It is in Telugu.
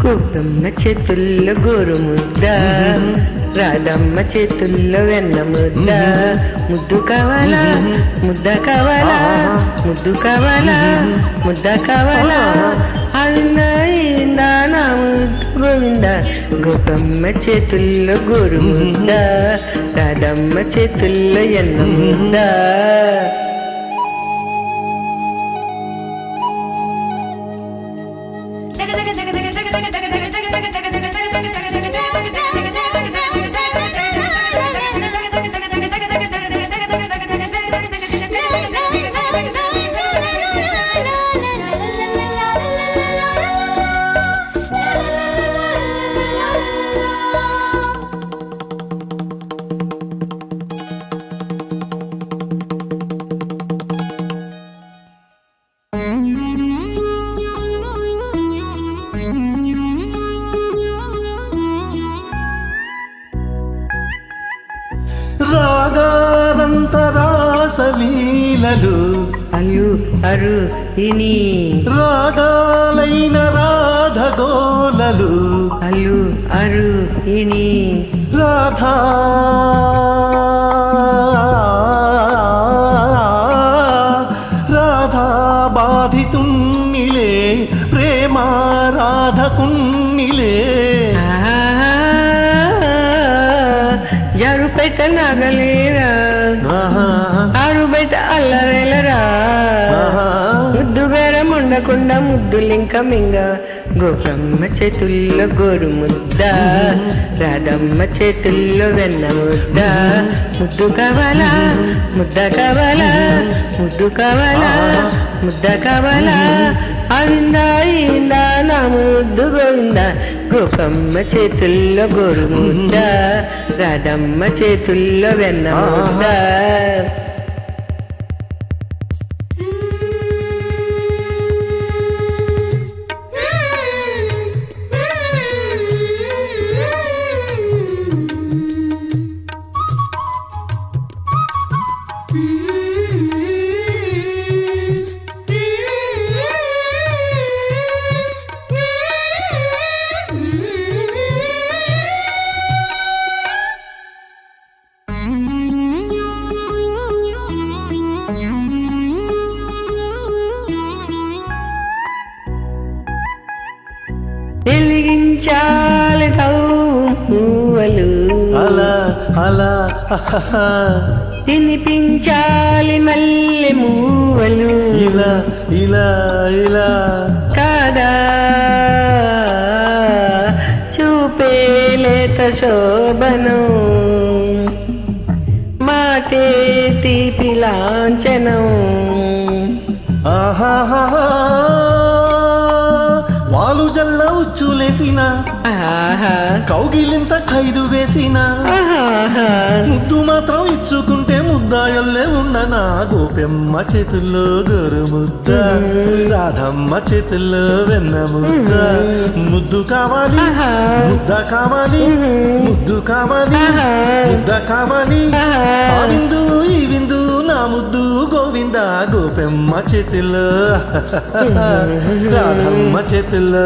గోపమ్మ చేతుల్లో గోరు ముద్ద, రాధమ్మ చేతుల్లో వెన్న ముద్ద. ముద్దు కావాలా ముద్ద కావాలా, ముద్దు కావాలా ముద్ద కావాలా, అయిందా నా ముద్దు గోవింద. గోపమ్మ చేతుల్లో గోరు ముద్ద, రాధమ్మ చేతుల్లో వెన్న ముద్ద. రాగానంతరాసలీలలు అల్లు అరు ఇని, రాగాలైన రాధగోలలు అల్లు అరు ఇని. రాధా రాధా బాధితున్నిలే, ప్రేమ రాధకున్నిలే. జారు బయట నాగలేరా, ఆరు బయట అల్లరేలరా. ముద్దు బేరం ఉండకుండా ముద్దులింక మింగ. గోపమ్మ చేతుల్లో గోరు ముద్ద, రాధమ్మ చేతుల్లో వెన్న ముద్ద. ముద్దు కావాలా ముద్ద కావాలా, ముద్దు కావాలా ముద్ద కావాలా, అయిందా నా ముద్దు గోవింద. గోపమ్మ చేతుల్లో గోరు ముద్ద, రాధమ్మ చేతుల్లో వెన్న ముద్ద. వెలిగించాలి పువ్వులు అలా అలా తినిపించాలి మల్లె మూవలు. ఇలా ఇలా ఇలా కాదా చూపేలేత శోభనం, మాటే తీపి లాంఛనం. ఆహాహా వాలు జల్ల ఉచ్చులేసిన, కౌగిలింత ఖైదు వేసిన, ముద్దు మాత్రం ఇచ్చుకుంటే ముద్దాయల్లే ఉండనా. గోపెమ్మ చేతుల్లో గోరు ముద్ద, రాధమ్మ చేతుల్లో వెన్న ముద్ద. ముద్దు కావాలి ముద్ద కావాలి, ముద్దు కావాలి ముద్ద కావాలి, ఆ విందు ఈ విందు నా ముద్దు గోవింద. గోపెమ్మ చేతుల్లో రాధమ్మ చేతుల్లో